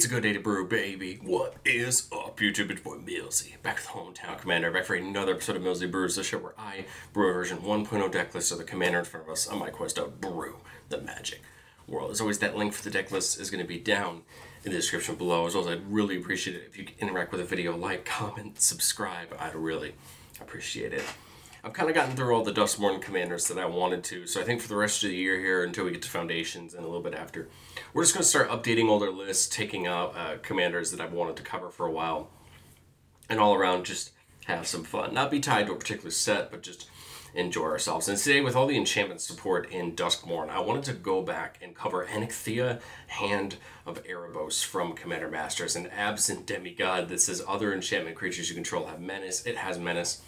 It's a good day to brew, baby. What is up, YouTube? It's boy Millsy, back with the Hometown Commander, back for another episode of Millsy Brews, the show where I brew a version 1.0 deck list of the commander in front of us on my quest to brew the magic world. As always, that link for the deck list is going to be down in the description below. As well as I'd really appreciate it if you could interact with the video, like, comment, subscribe. I'd really appreciate it. I've kind of gotten through all the Duskmourn commanders that I wanted to, so I think for the rest of the year here, until we get to Foundations and a little bit after, we're just going to start updating older lists, taking out commanders that I've wanted to cover for a while, and all around just have some fun. Not be tied to a particular set, but just enjoy ourselves. And today, with all the enchantment support in Duskmourn, I wanted to go back and cover Anythia, Hand of Erebos from Commander Masters, an absent demigod that says other enchantment creatures you control have menace. It has menace.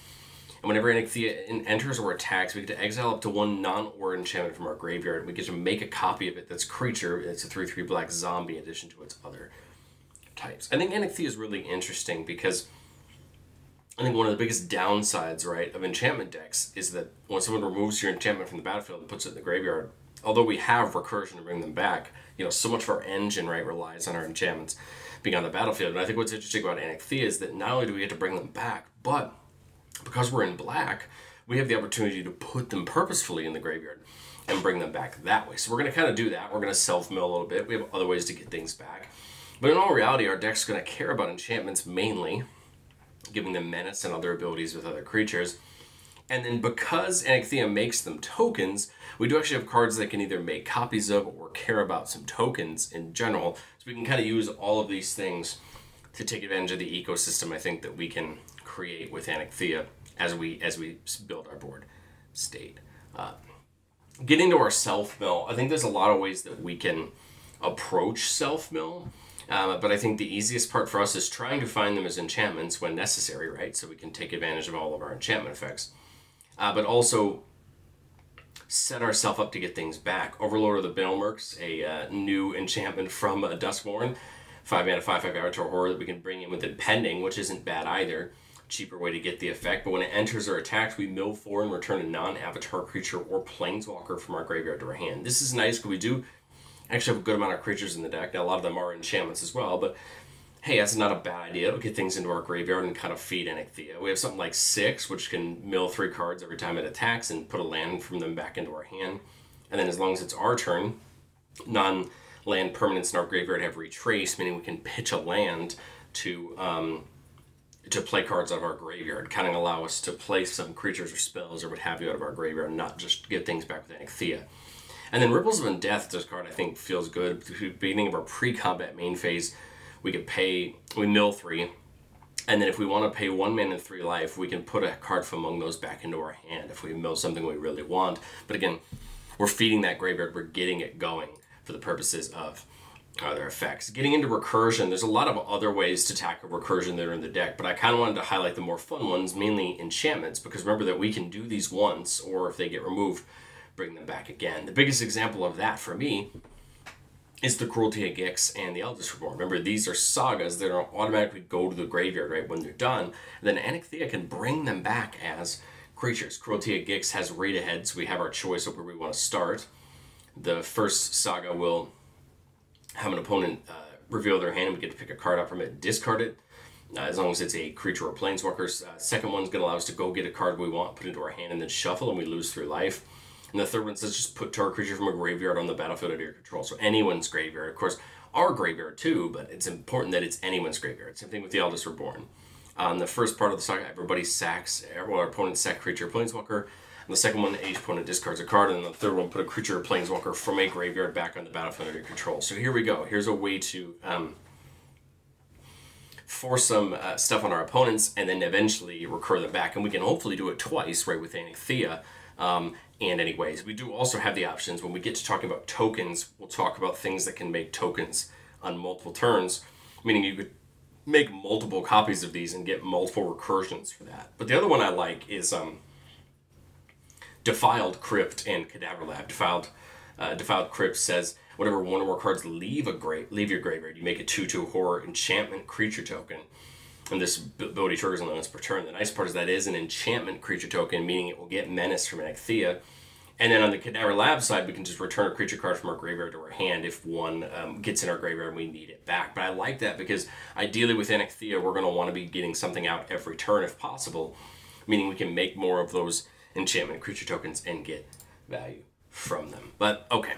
And whenever Anythia enters or attacks, we get to exile up to one non-or enchantment from our graveyard. We get to make a copy of it that's creature. It's a 3/3 black zombie in addition to its other types. I think Anythia is really interesting because I think one of the biggest downsides, right, of enchantment decks is that when someone removes your enchantment from the battlefield and puts it in the graveyard, although we have recursion to bring them back, you know, so much of our engine, right, relies on our enchantments being on the battlefield. And I think what's interesting about Anythia is that not only do we get to bring them back, but because we're in black, we have the opportunity to put them purposefully in the graveyard and bring them back that way. So we're going to kind of do that. We're going to self-mill a little bit. We have other ways to get things back. But in all reality, our deck's going to care about enchantments mainly, giving them menace and other abilities with other creatures. And then because Anythia makes them tokens, we do actually have cards that can either make copies of or care about some tokens in general. So we can kind of use all of these things to take advantage of the ecosystem I think that we can create with Anythia as we build our board state. Getting to our self-mill, I think there's a lot of ways that we can approach self-mill, but I think the easiest part for us is trying to find them as enchantments when necessary, right? So we can take advantage of all of our enchantment effects, but also set ourselves up to get things back. Overlord of the Banemercs, a new enchantment from Duskmourn, 5 mana, 5/5 Avatar Horror that we can bring in with Impending, which isn't bad either. Cheaper way to get the effect, but when it enters or attacks, we mill 4 and return a non-avatar creature or planeswalker from our graveyard to our hand. This is nice because we do actually have a good amount of creatures in the deck. Now, a lot of them are enchantments as well, but hey, that's not a bad idea. It'll get things into our graveyard and kind of feed Anythia. We have something like 6, which can mill 3 cards every time it attacks and put a land from them back into our hand. And then as long as it's our turn, non-land permanents in our graveyard have retrace, meaning we can pitch a land to play cards out of our graveyard, kind of allow us to play some creatures or spells or what have you out of our graveyard and not just get things back with Anythia. And then Ripples of Undeath, this card I think feels good. At the beginning of our pre-combat main phase, we mill 3, and then if we want to pay 1 mana and 3 life, we can put a card from among those back into our hand if we mill something we really want. But again, we're feeding that graveyard, we're getting it going for the purposes of their effects. Getting into recursion, there's a lot of other ways to tackle recursion that are in the deck, but I kind of wanted to highlight the more fun ones, mainly enchantments, because remember that we can do these once, or if they get removed, bring them back again. The biggest example of that for me is the Cruelty of Gix and the Eldest Reborn. Remember, these are sagas that don't automatically go to the graveyard right when they're done, and then Anythia can bring them back as creatures. Cruelty of Gix has raid ahead, so we have our choice of where we want to start. The first saga will have an opponent reveal their hand, and we get to pick a card out from it and discard it, as long as it's a creature or planeswalker. Second one's going to allow us to go get a card we want, put it into our hand, and then shuffle, and we lose 3 life. And the third one says just put target creature from a graveyard on the battlefield under your control. So anyone's graveyard. Of course, our graveyard too, but it's important that it's anyone's graveyard. Same thing with the Eldest Reborn. The first part of the saga, everybody sacks, our opponents sack creature or planeswalker. And the second one, each opponent discards a card. And the third one, put a creature or planeswalker from a graveyard back on the battlefield under your control. So here we go. Here's a way to force some stuff on our opponents and then eventually recur them back. And we can hopefully do it twice, right, with Anythia. And anyways, we do also have the options. When we get to talking about tokens, we'll talk about things that can make tokens on multiple turns, meaning you could make multiple copies of these and get multiple recursions for that. But the other one I like is Defiled Crypt and Cadaver Lab. Defiled Crypt says whenever one or more cards leave your graveyard, you make a 2/2 horror enchantment creature token. And this ability triggers on once per turn. The nice part is that is an enchantment creature token, meaning it will get menace from Anythia. And then on the Cadaver Lab side, we can just return a creature card from our graveyard to our hand if one gets in our graveyard and we need it back. But I like that because ideally with Anixia, we're going to want to be getting something out every turn if possible, meaning we can make more of those enchantment creature tokens and get value from them. But okay,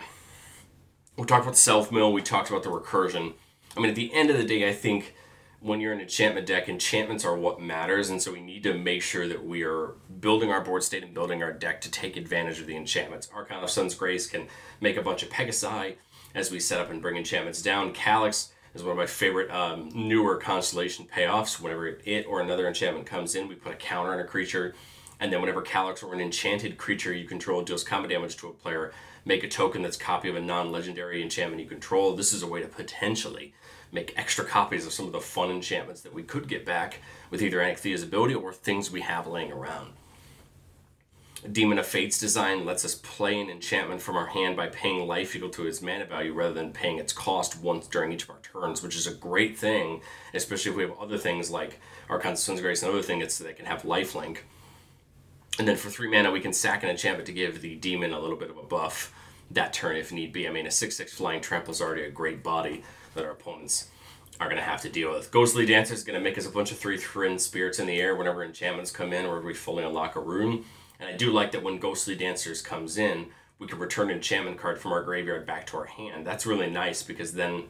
we talked about the self-mill, we talked about the recursion. I mean, at the end of the day, I think when you're an enchantment deck, enchantments are what matters, and so we need to make sure that we are building our board state and building our deck to take advantage of the enchantments. Archon of Sun's Grace can make a bunch of Pegasi as we set up and bring enchantments down. Calyx is one of my favorite newer Constellation payoffs. Whenever it or another enchantment comes in, we put a counter on a creature, and then whenever Calyx or an enchanted creature you control deals combat damage to a player, make a token that's a copy of a non-legendary enchantment you control. This is a way to potentially make extra copies of some of the fun enchantments that we could get back with either Anixia's ability or things we have laying around. Demon of Fate's design lets us play an enchantment from our hand by paying life equal to its mana value rather than paying its cost once during each of our turns, which is a great thing, especially if we have other things like Archon of Sun's Grace and other things that can have lifelink. And then for 3 mana, we can sack an enchantment to give the demon a little bit of a buff that turn if need be. I mean, a 6/6 flying trample is already a great body that our opponents are going to have to deal with. Ghostly Dancer is going to make us a bunch of 3/3 spirits in the air whenever enchantments come in or we fully unlock a rune. And I do like that when Ghostly Dancers comes in, we can return an enchantment card from our graveyard back to our hand. That's really nice because then,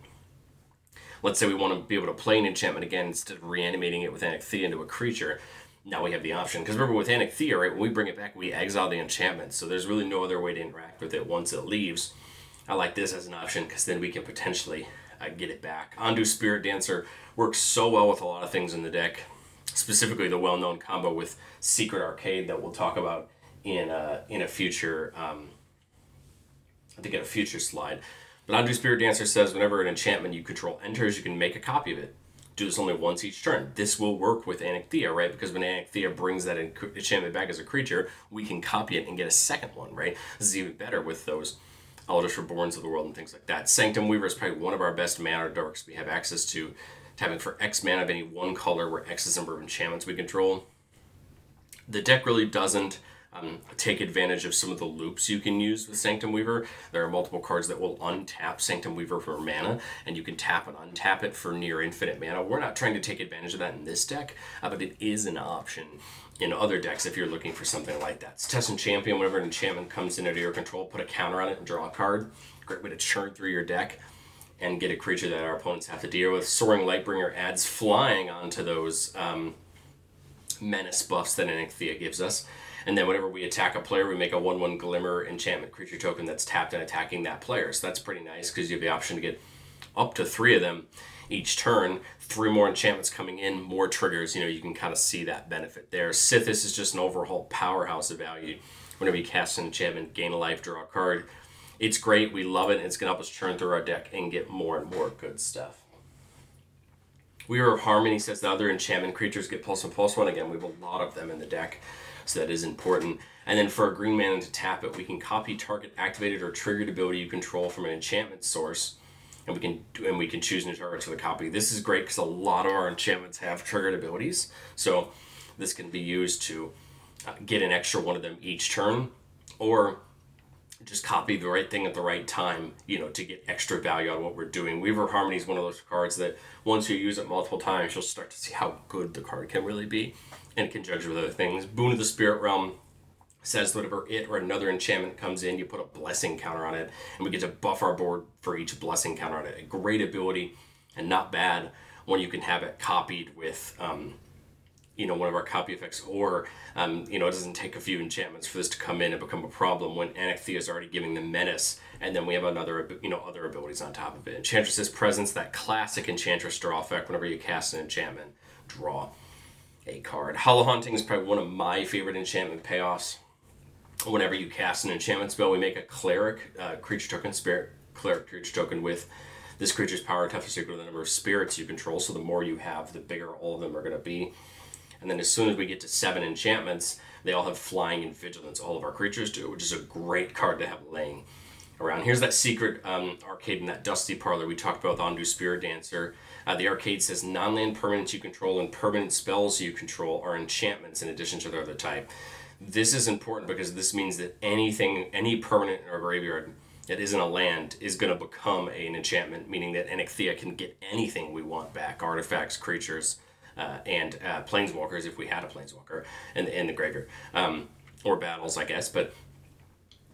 let's say we want to be able to play an enchantment again instead of reanimating it with Anixia into a creature. Now we have the option. Because remember with Anixia, right, when we bring it back, we exile the enchantment. So there's really no other way to interact with it once it leaves. I like this as an option because then we can potentially get it back. Ondu Spirit Dancer works so well with a lot of things in the deck, specifically the well-known combo with Secret Arcade that we'll talk about in a future, I think in a future slide. But Ondu Spirit Dancer says whenever an enchantment you control enters, you can make a copy of it. Do this only once each turn. This will work with Anixia, right? Because when Anixia brings that enchantment back as a creature, we can copy it and get a second one, right? This is even better with those Eldritch Reborns of the world and things like that. Sanctum Weaver is probably one of our best mana dorks we have access to. Tapping for X mana of any one color where X is the number of enchantments we control. The deck really doesn't take advantage of some of the loops you can use with Sanctum Weaver. There are multiple cards that will untap Sanctum Weaver for mana, and you can tap and untap it for near infinite mana. We're not trying to take advantage of that in this deck, but it is an option in other decks if you're looking for something like that. Tessin Champion, whenever an enchantment comes into your control, put a counter on it and draw a card. Great way to churn through your deck and get a creature that our opponents have to deal with. Soaring Lightbringer adds flying onto those menace buffs that Anixia gives us. And then whenever we attack a player, we make a 1/1 Glimmer enchantment creature token that's tapped and attacking that player. So that's pretty nice because you have the option to get up to 3 of them each turn. 3 more enchantments coming in, more triggers. You know, you can kind of see that benefit there. Sithis is just an overhaul powerhouse of value. Whenever you cast an enchantment, gain a life, draw a card. It's great. We love it. And it's going to help us churn through our deck and get more and more good stuff. Weaver of Harmony says the other enchantment creatures get +1/+1. Again, we have a lot of them in the deck, so that is important. And then for a green mana to tap it, we can copy target activated or triggered ability you control from an enchantment source, and we can choose new targets for the copy. This is great because a lot of our enchantments have triggered abilities, so this can be used to get an extra one of them each turn, or just copy the right thing at the right time, you know, to get extra value out of what we're doing. Weaver of Harmony is one of those cards that once you use it multiple times, you'll start to see how good the card can really be, and it can judge with other things. Boon of the Spirit Realm says whenever it or another enchantment comes in, you put a blessing counter on it, and we get to buff our board for each blessing counter on it. A great ability, and not bad when you can have it copied with you know, one of our copy effects, or you know, it doesn't take a few enchantments for this to come in and become a problem when Anixia is already giving the menace, and then we have another, you know, other abilities on top of it. Enchantress's Presence, that classic Enchantress draw effect. Whenever you cast an enchantment, draw a card. Hollow Haunting is probably one of my favorite enchantment payoffs. Whenever you cast an enchantment spell, we make a cleric creature token, spirit cleric creature token with this creature's power toughness equal to the number of spirits you control. So the more you have, the bigger all of them are going to be. And then as soon as we get to 7 enchantments, they all have flying and vigilance. All of our creatures do, which is a great card to have laying around. Here's that secret arcade in that Dusty Parlor we talked about with Ondu Spirit Dancer. The arcade says non-land permanents you control and permanent spells you control are enchantments in addition to their other type. This is important because this means that any permanent in our graveyard that isn't a land is going to become an enchantment, meaning that Onyxia can get anything we want back: artifacts, creatures, and planeswalkers if we had a planeswalker in the graveyard, or battles, I guess. But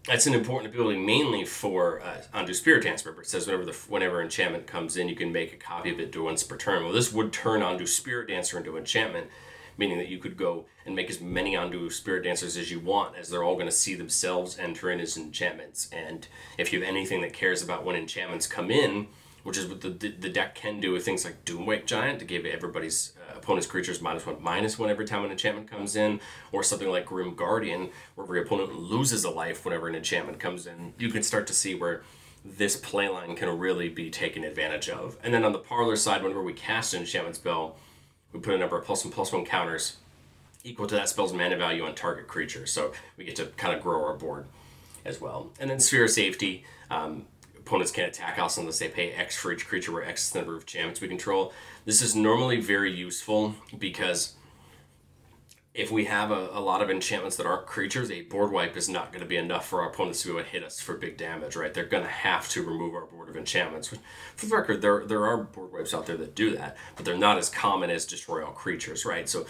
that's an important ability mainly for Undo Spirit Dance. Remember, it says whenever enchantment comes in, you can make a copy of it to once per turn. Well, this would turn Undo Spirit Dancer into enchantment, meaning that you could go and make as many Undo Spirit Dancers as you want, as they're all going to see themselves enter in as enchantments. And if you have anything that cares about when enchantments come in, which is what the deck can do with things like Doomwake Giant to give everybody's opponent's creatures -1/-1 every time an enchantment comes in, or something like Grim Guardian, where every opponent loses a life whenever an enchantment comes in. You can start to see where this playline can really be taken advantage of. And then on the parlor side, whenever we cast an enchantment spell, we put a number of +1/+1 counters equal to that spell's mana value on target creature. So we get to kind of grow our board as well. And then Sphere of Safety. Opponents can't attack us unless they pay X for each creature, where X is the number of enchantments we control. This is normally very useful because if we have a lot of enchantments that aren't creatures, a board wipe is not going to be enough for our opponents to be able to hit us for big damage, right? They're going to have to remove our board of enchantments. For the record, there are board wipes out there that do that, but they're not as common as destroy all creatures, right? So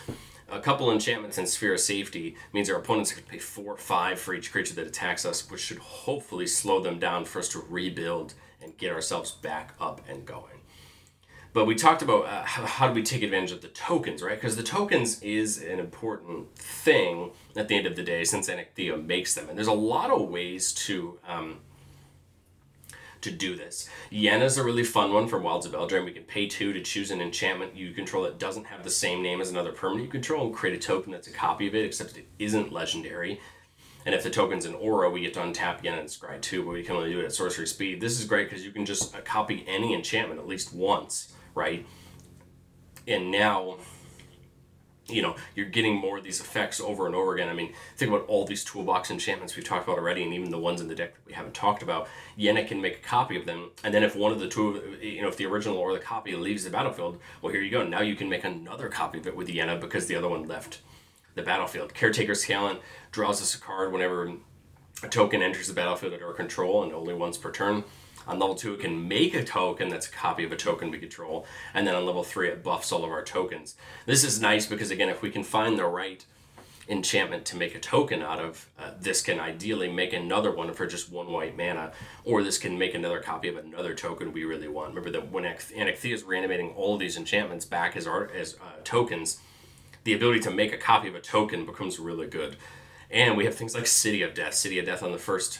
a couple enchantments in Sphere of Safety means our opponents can pay 4 or 5 for each creature that attacks us, which should hopefully slow them down for us to rebuild and get ourselves back up and going. But we talked about how do we take advantage of the tokens, right? Because the tokens is an important thing at the end of the day, since Onyxia makes them. And there's a lot of ways to do this. Yenna's a really fun one from Wilds of Eldraine. We can pay 2 to choose an enchantment you control that doesn't have the same name as another permanent you control, and create a token that's a copy of it, except it isn't legendary. And if the token's an aura, we get to untap Yenna and scry 2, but we can only do it at sorcery speed. This is great because you can just copy any enchantment at least once, right? And now, you know, you're getting more of these effects over and over again. I mean, think about all these toolbox enchantments we've talked about already, and even the ones in the deck that we haven't talked about. Yenna can make a copy of them, and then if one of the two, you know, if the original or the copy leaves the battlefield, well, here you go. Now you can make another copy of it with Yenna because the other one left the battlefield. Caretaker's Talent draws us a card whenever a token enters the battlefield at our control, and only once per turn. On level 2, it can make a token that's a copy of a token we control. And then on level 3, it buffs all of our tokens. This is nice because, again, if we can find the right enchantment to make a token out of, this can ideally make another one for just 1 white mana, or this can make another copy of another token we really want. Remember that when Onyxia is reanimating all of these enchantments back as tokens, the ability to make a copy of a token becomes really good. And we have things like City of Death. City of Death on the first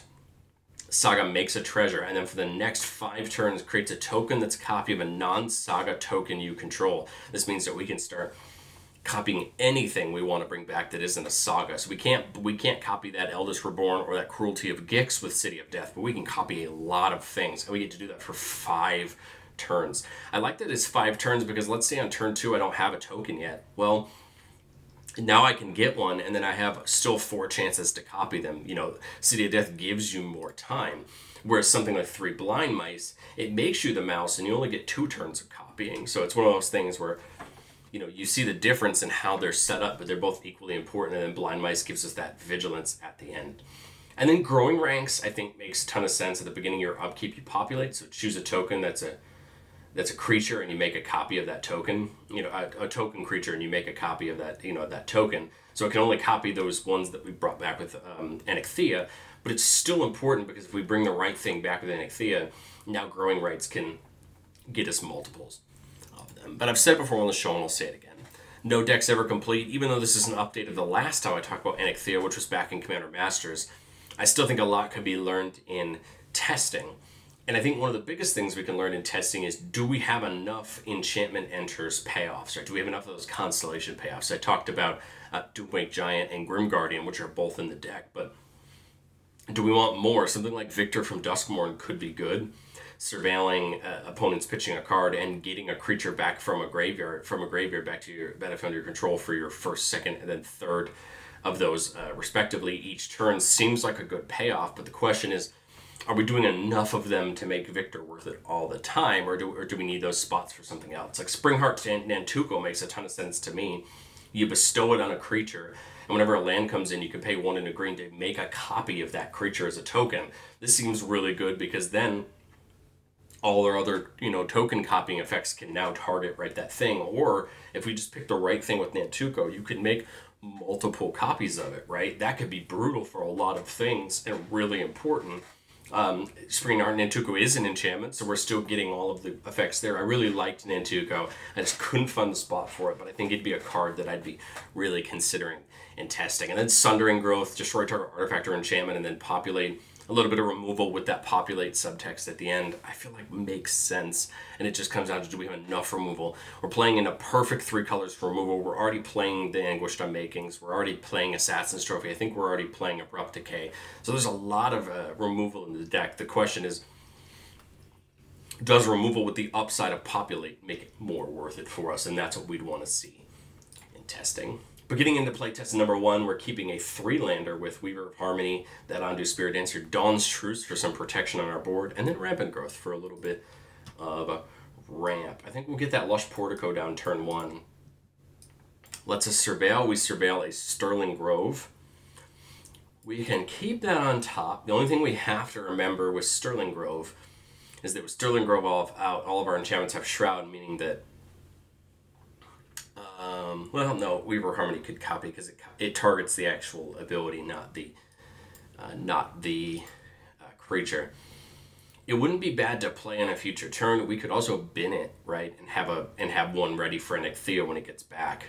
Saga makes a treasure, and then for the next 5 turns creates a token that's a copy of a non-Saga token you control. This means that we can start copying anything we want to bring back that isn't a Saga. So we can't copy that Eldest Reborn or that Cruelty of Gix with City of Death, but we can copy a lot of things, and we get to do that for 5 turns. I like that it's 5 turns because let's say on turn 2 I don't have a token yet. Well, now I can get one, and then I have still 4 chances to copy them. You know, City of Death gives you more time. Whereas something like 3 Blind Mice, it makes you the mouse, and you only get 2 turns of copying. So it's one of those things where, you know, you see the difference in how they're set up, but they're both equally important, and then Blind Mice gives us that vigilance at the end. And then Growing Ranks, I think, makes a ton of sense. At the beginning of your upkeep, you populate, so choose a token that's a creature, and you make a copy of that token, you know, a token creature, and you make a copy of that, you know, that token. So it can only copy those ones that we brought back with Onyxia, but it's still important because if we bring the right thing back with Onyxia, now Growing Rights can get us multiples of them. But I've said it before on the show, and I'll say it again. No deck's ever complete. Even though this is an update of the last time I talked about Onyxia, which was back in Commander Masters, I still think a lot could be learned in testing. And I think one of the biggest things we can learn in testing is, do we have enough enchantment enters payoffs, right? Do we have enough of those constellation payoffs? I talked about Doomwake Giant and Grim Guardian, which are both in the deck, but do we want more? Something like Victor from Duskmourn could be good. Surveilling opponents pitching a card and getting a creature back from a graveyard back to your battlefield under your control for your first, second, and then third of those respectively each turn seems like a good payoff, but the question is, are we doing enough of them to make Victor worth it all the time, or do we need those spots for something else? Like Springheart Nantuko makes a ton of sense to me. You bestow it on a creature, and whenever a land comes in, you can pay 1 and a green to make a copy of that creature as a token. This seems really good because then all our other, token copying effects can now target, right, that thing. Or if we just pick the right thing with Nantuko, you can make multiple copies of it, right? That could be brutal for a lot of things and really important. Spring Art Nantuko is an enchantment, so we're still getting all of the effects there. I really liked Nantuko. I just couldn't find the spot for it, but I think it'd be a card that I'd be really considering and testing. And then Sundering Growth, destroy target artifact or enchantment, and then populate. A little bit of removal with that populate subtext at the end, I feel like makes sense. And it just comes down to, do we have enough removal? We're playing in a perfect 3 colors for removal. We're already playing the Anguished Unmakings. We're already playing Assassin's Trophy. I think we're already playing Abrupt Decay. So there's a lot of removal in the deck. The question is, does removal with the upside of populate make it more worth it for us? And that's what we'd want to see in testing. But getting into playtest number 1, we're keeping a 3-lander with Weaver of Harmony, that Ondu Spirit Dancer, Dawn's Truce for some protection on our board, and then Rampant Growth for a little bit of a ramp. I think we'll get that Lush Portico down turn 1. Lets us surveil. We surveil a Sterling Grove. We can keep that on top. The only thing we have to remember with Sterling Grove is that with Sterling Grove all of our enchantments have Shroud, meaning that well, no, Weaver Harmony could copy because it targets the actual ability, not the creature. It wouldn't be bad to play on a future turn. We could also bin it, right, and have one ready for Nexthea when it gets back.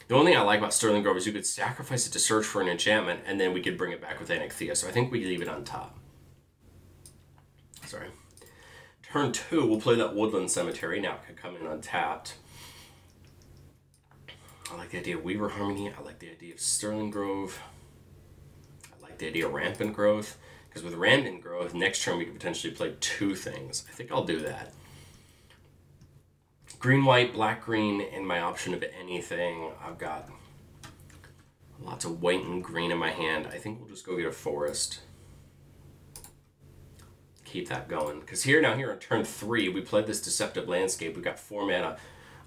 The only thing I like about Sterling Grove is you could sacrifice it to search for an enchantment, and then we could bring it back with Nexthea. So I think we leave it on top. Sorry. Turn 2, we'll play that Woodland Cemetery. Now it could come in untapped. I like the idea of Weaver Harmony. I like the idea of Sterling Grove. I like the idea of Rampant Growth. Because with Rampant Growth, next turn we could potentially play 2 things. I think I'll do that. Green, white, black, green, and my option of anything. I've got lots of white and green in my hand. I think we'll just go get a forest. Keep that going. Because here on turn 3, we played this Deceptive Landscape. We got 4 mana.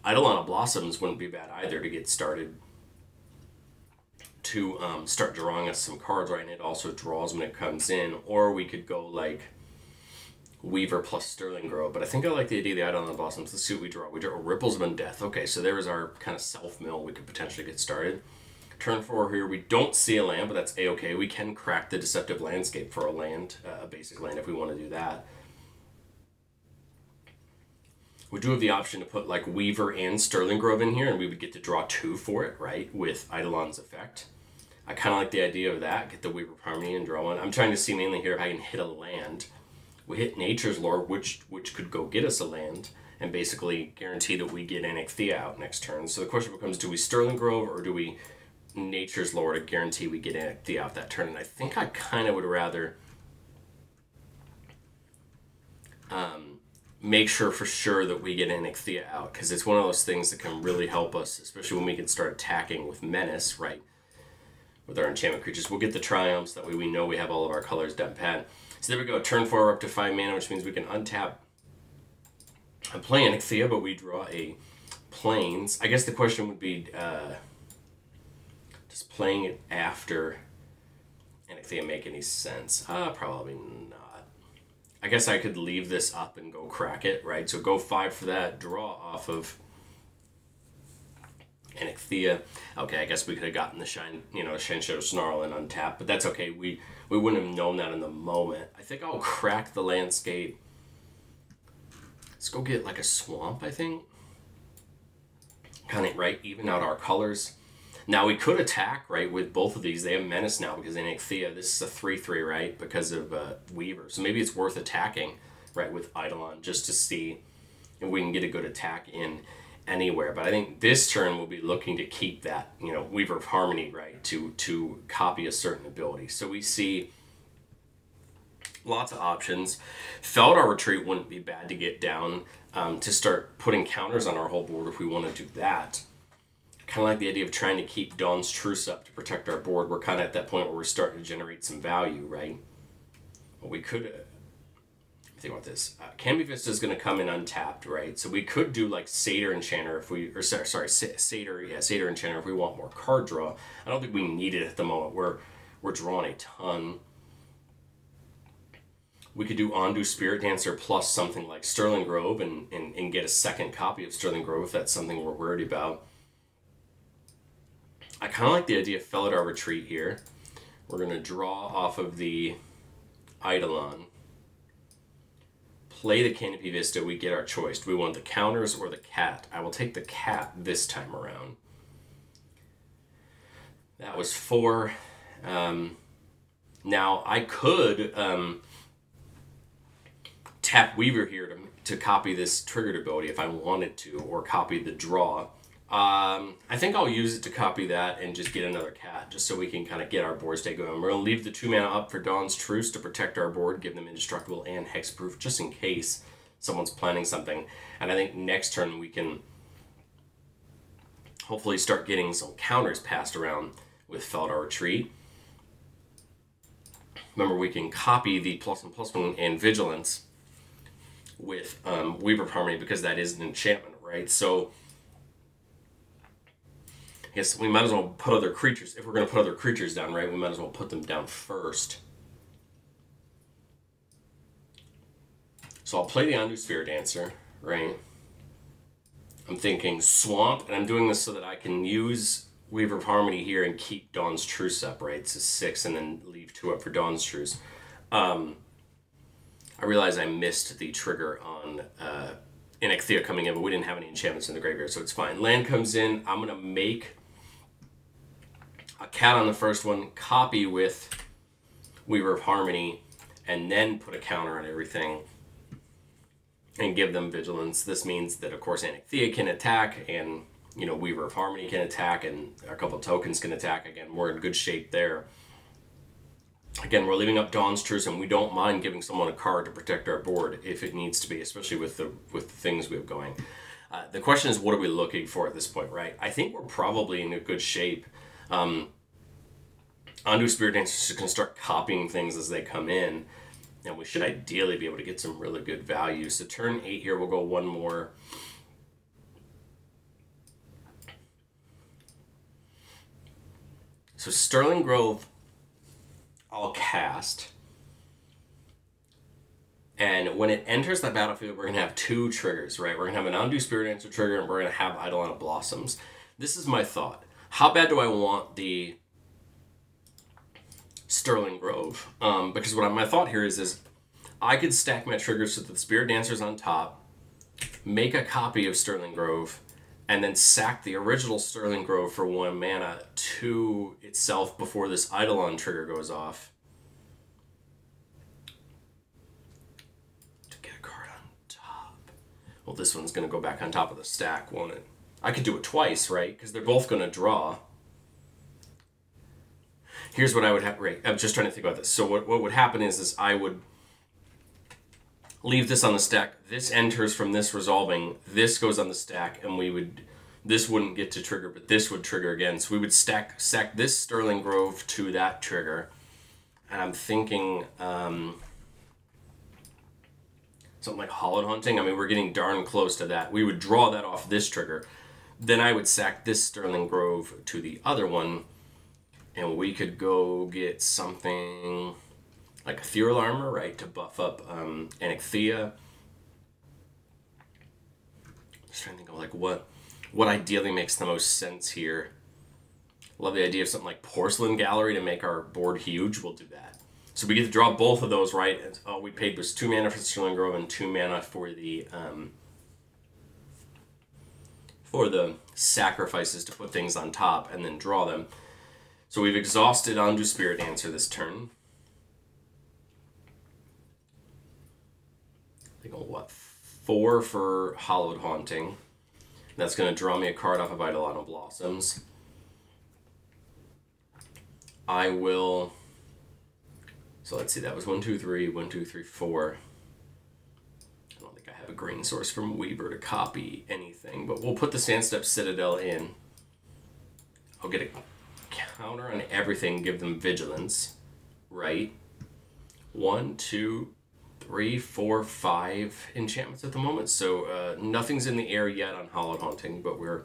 Eidolon of Blossoms wouldn't be bad either to get started. To start drawing us some cards, right? And it also draws when it comes in. Or we could go like Weaver plus Sterling Grove. But I think I like the idea of the Eidolon of Blossoms. Let's see what we draw. We draw Ripples of Undeath. Okay, so there is our kind of self-mill we could potentially get started. Turn 4 here, we don't see a land, but that's A-okay. We can crack the Deceptive Landscape for a land, a basic land if we want to do that. We do have the option to put like Weaver and Sterling Grove in here, and we would get to draw 2 for it, right, with Eidolon's effect. I kind of like the idea of that. Get the Weaver Harmony and draw 1. I'm trying to see mainly here if I can hit a land. We hit Nature's Lore, which could go get us a land, and basically guarantee that we get Nexthea out next turn. So the question becomes, do we Sterling Grove, or do we Nature's Lore to guarantee we get Nexthea out that turn? And I think I kind of would rather make sure for sure that we get Nexthea out, because it's one of those things that can really help us, especially when we can start attacking with Menace, right, with our enchantment creatures. We'll get the Triumphs, that way we know we have all of our colors down pat. So there we go, turn 4, we're up to 5 mana, which means we can untap and play Nexthea, but we draw a Plains. I guess the question would be, does playing it after Nexthea make any sense? Probably not. I guess I could leave this up and go crack it, right? So go 5 for that, draw off of Nexthea. Okay, I guess we could have gotten the Shine Shadow Snarl and untap, but that's okay. We wouldn't have known that in the moment. I think I'll crack the landscape. Let's go get like a swamp, I think. Kind of, right, even out our colors. Now we could attack, right, with both of these. They have Menace now because they Nexthea. This is a 3/3, right, because of Weaver. So maybe it's worth attacking, right, with Eidolon just to see if we can get a good attack in anywhere. But I think this turn we'll be looking to keep that, Weaver of Harmony, right, to copy a certain ability. So we see lots of options. Feldar Retreat wouldn't be bad to get down to start putting counters on our whole board if we want to do that. Kind of like the idea of trying to keep Dawn's Truce up to protect our board. We're kind of at that point where we're starting to generate some value, right? Well, we could think about this. Canopy Vista is going to come in untapped, right? So we could do like Satyr Enchanter if we, or sorry, Satyr, yeah, Satyr Enchanter if we want more card draw. I don't think we need it at the moment. We're drawing a ton. We could do Ondu Spirit Dancer plus something like Sterling Grove and get a second copy of Sterling Grove if that's something we're worried about. I kind of like the idea of Felidar Retreat here. We're going to draw off of the Eidolon. Play the Canopy Vista, we get our choice. Do we want the counters or the cat? I will take the cat this time around. That was 4. Now, I could tap Weaver here to copy this triggered ability if I wanted to, or copy the draw. I think I'll use it to copy that and just get another cat, just so we can kind of get our board state going. We're going to leave the 2 mana up for Dawn's Truce to protect our board, give them indestructible and hexproof, just in case someone's planning something. And I think next turn we can hopefully start getting some counters passed around with Felidar Retreat. Remember, we can copy the +1/+1 and Vigilance with Weaver of Harmony because that is an enchantment, right? So I guess we might as well put other creatures, if we're going to put other creatures down, right, we might as well put them down first. So I'll play the Ondu Spirit Dancer, right? I'm thinking Swamp, and I'm doing this so that I can use Weaver of Harmony here and keep Dawn's Truce up, right? It's a 6 and then leave 2 up for Dawn's Truce. I realize I missed the trigger on Onyxia coming in, but we didn't have any enchantments in the graveyard, so it's fine. Land comes in, I'm going to make a cat on the first one, copy with Weaver of Harmony, and then put a counter on everything and give them Vigilance. This means that, of course, Onyxia can attack, and, you know, Weaver of Harmony can attack, and a couple of tokens can attack. Again, we're in good shape there. Again, we're leaving up Dawn's Truce, and we don't mind giving someone a card to protect our board if it needs to be, especially with the things we have going. The question is, what are we looking for at this point, right? I think we're probably in a good shape. Ondu Spirit Dancer can start copying things as they come in, and we should ideally be able to get some really good value. So turn 8 here, we'll go 1 more. So Sterling Grove, I'll cast. And when it enters the battlefield, we're going to have 2 triggers, right? We're going to have an Ondu Spirit Dancer trigger, and we're going to have Eidolon of Blossoms. This is my thought. How bad do I want the Sterling Grove? Because my thought here is I could stack my triggers so that the Spirit Dancer's on top, make a copy of Sterling Grove, and then sack the original Sterling Grove for 1 mana to itself before this Eidolon trigger goes off. To get a card on top. Well, this one's going to go back on top of the stack, won't it? I could do it twice, right? Because they're both going to draw. Here's what I would have, right? I'm just trying to think about this. So what would happen is I would leave this on the stack. This enters from this resolving. This goes on the stack, and this wouldn't get to trigger, but this would trigger again. So we would stack this Sterling Grove to that trigger. And I'm thinking something like Hallowed Haunting. I mean, we're getting darn close to that. We would draw that off this trigger. Then I would sack this Sterling Grove to the other one, and we could go get something like Ethereal Armor, right, to buff up Onyxia. Just trying to think of like what ideally makes the most sense here. Love the idea of something like Porcelain Gallery to make our board huge. We'll do that. So we get to draw both of those, right? And all we paid was 2 mana for Sterling Grove and 2 mana for the sacrifices to put things on top and then draw them. So we've exhausted Ondu Spirit Dancer this turn. I think, what, 4 for Hallowed Haunting. That's going to draw me a card off of Eidolon of Blossoms. I will... So let's see, that was 1, 2, 3, 1, 2, 3, 4. I don't think I have a green source from Weaver to copy anything, but we'll put the Sandstep Citadel in. I'll get a counter on everything, give them Vigilance, right? 1, 2, 3, 4, 5 enchantments at the moment. So nothing's in the air yet on Hallowed Haunting, but we're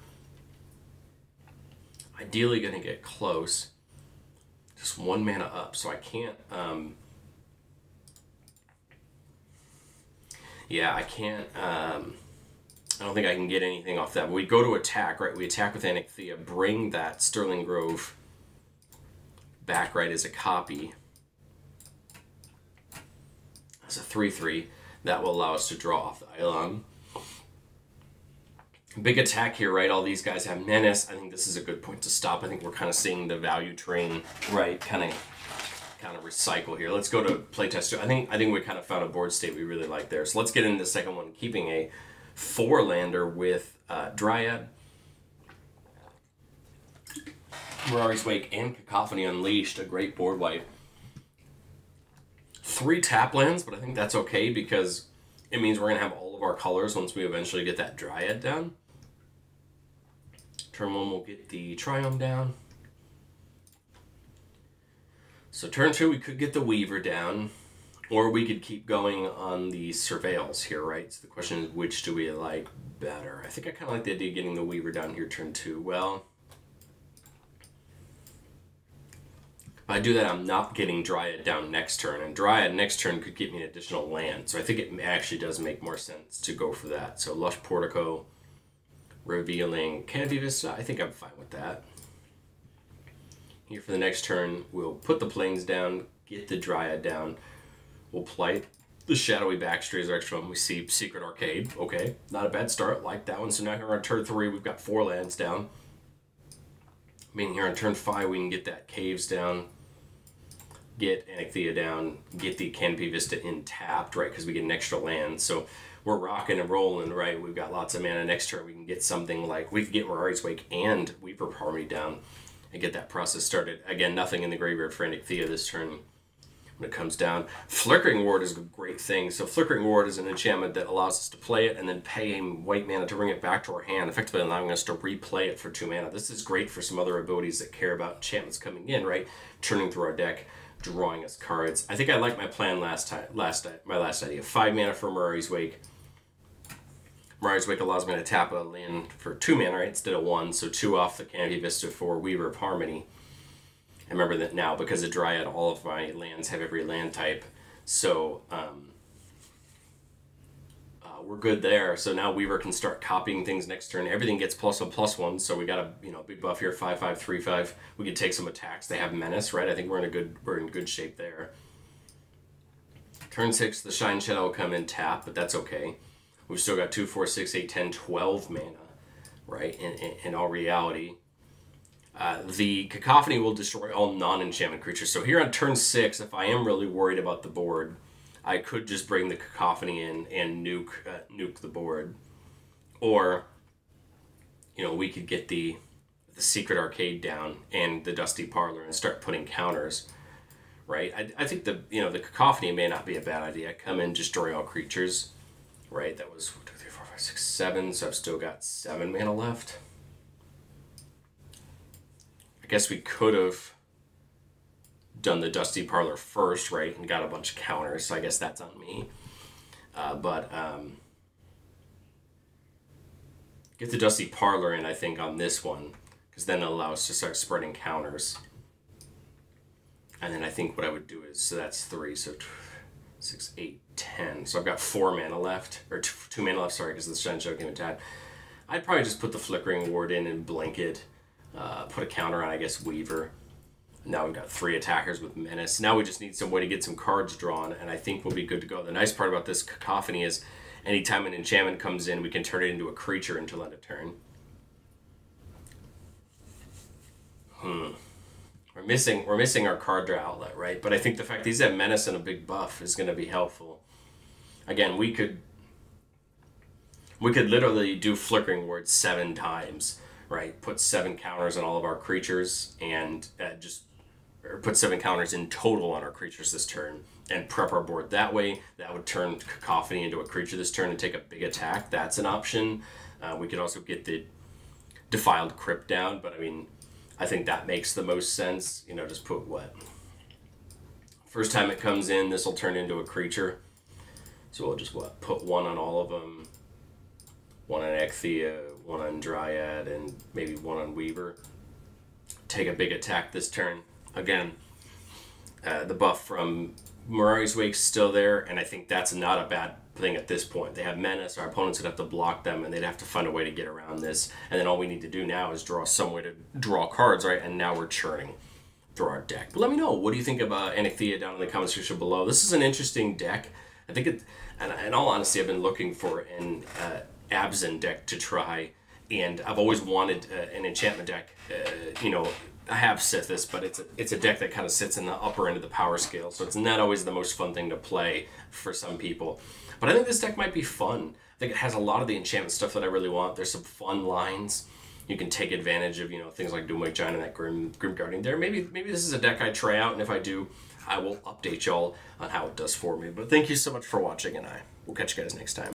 ideally going to get close. Just 1 mana up, so I can't... yeah, I can't... I don't think I can get anything off that. But we go to attack, right? We attack with Anixia, bring that Sterling Grove back, right, as a copy. As a 3/3. That will allow us to draw off the Eidolon. Big attack here, right? All these guys have Menace. I think this is a good point to stop. I think we're kind of seeing the value train, right, kind of recycle here. Let's go to playtest 2. I think we kind of found a board state we really like there. So let's get into the second one, keeping a 4-lander with Dryad, Mirari's Wake, and Cacophony Unleashed, a great board wipe. 3 tap lands, but I think that's okay because it means we're going to have all of our colors once we eventually get that Dryad down. Turn 1, we'll get the Triome down. So turn 2, we could get the Weaver down, or we could keep going on the Surveils here, right? So the question is, which do we like better? I think I kind of like the idea of getting the Weaver down here turn 2. Well, if I do that, I'm not getting Dryad down next turn, and Dryad next turn could get me an additional land. So I think it actually does make more sense to go for that. So Lush Portico, revealing Canopy Vista, I think I'm fine with that. Here for the next turn, we'll put the Plains down, get the Dryad down. We'll plight the Shadowy Backstreet as our extra one. We see Secret Arcade. Okay, not a bad start. Like that one. So now here on turn 3, we've got 4 lands down. Meaning here on turn 5, we can get that Caves down, get Anixia down, get the Canopy Vista in tapped, right? Because we get an extra land. So we're rocking and rolling, right? We've got lots of mana. Next turn, we can get something like, we can get Mirari's Wake and Weaver Harmony down and get that process started. Again, nothing in the graveyard for Anixia this turn when it comes down. Flickering Ward is a great thing. So Flickering Ward is an enchantment that allows us to play it and then pay white mana to bring it back to our hand, effectively allowing us to replay it for 2 mana. This is great for some other abilities that care about enchantments coming in, right? Turning through our deck, drawing us cards. I think I liked my plan my last idea. 5 mana for Mirari's Wake. Mirari's Wake allows me to tap a land for 2 mana, right, instead of 1, so 2 off the Canopy Vista for Weaver of Harmony. I remember that now, because of Dryad, all of my lands have every land type, so we're good there. So now Weaver can start copying things next turn. Everything gets +1/+1, so we got a big buff here, 5/5, 3/5. We can take some attacks. They have Menace, right? I think we're in good shape there. Turn 6, the Shine Shadow will come in tap, but that's okay. We've still got 2, 4, 6, 8, 10, 12 mana, right, in all reality. The Cacophony will destroy all non-enchantment creatures. So here on turn 6, if I am really worried about the board, I could just bring the Cacophony in and nuke the board. Or, we could get the Secret Arcade down and the Dusty Parlor and start putting counters, right? I think the Cacophony may not be a bad idea. Come in, destroy all creatures. Right, that was 1, 2, 3, 4, 5, 6, 7, so I've still got 7 mana left. I guess we could have done the Dusty Parlor first, right, and got a bunch of counters, so I guess that's on me. Get the Dusty Parlor in, I think, on this one, because then it'll allow us to start spreading counters. And then I think what I would do is, so that's 3, so 6, 8, 10. So I've got 4 mana left, or 2 mana left, sorry, because the Shine Shadow came attack. I'd probably just put the Flickering Ward in and blanket, put a counter on, I guess, Weaver. Now we've got 3 attackers with Menace. Now we just need some way to get some cards drawn, and I think we'll be good to go. The nice part about this Cacophony is anytime an enchantment comes in, we can turn it into a creature until end of turn. We're missing our card draw outlet, right? But I think the fact these have Menace and a big buff is going to be helpful. Again, we could literally do Flickering Ward 7 times, right? Put 7 counters on all of our creatures and or put 7 counters in total on our creatures this turn and prep our board that way. That would turn Cacophony into a creature this turn and take a big attack. That's an option. We could also get the Defiled Crypt down, but I mean, I think that makes the most sense. Just put what? First time it comes in, this will turn into a creature. So we'll just put one on all of them, one on Ekthea, one on Dryad, and maybe one on Weaver. Take a big attack this turn. Again, the buff from Mirari's Wake's still there, and I think that's not a bad thing at this point. They have Menace, our opponents would have to block them, and they'd have to find a way to get around this. And then all we need to do now is draw some way to draw cards, right? And now we're churning through our deck. But let me know, what do you think about Anethea down in the comment section below? This is an interesting deck. I think it, and in all honesty, I've been looking for an Abzan deck to try, and I've always wanted an enchantment deck. You know, I have Sithis, but it's a deck that kind of sits in the upper end of the power scale, so it's not always the most fun thing to play for some people. But I think this deck might be fun. I think it has a lot of the enchantment stuff that I really want. There's some fun lines. You can take advantage of, you know, things like Doomwake Giant and that Grim Guardian there. Maybe this is a deck I try out, and if I do, I will update y'all on how it does for me. But thank you so much for watching, and I will catch you guys next time.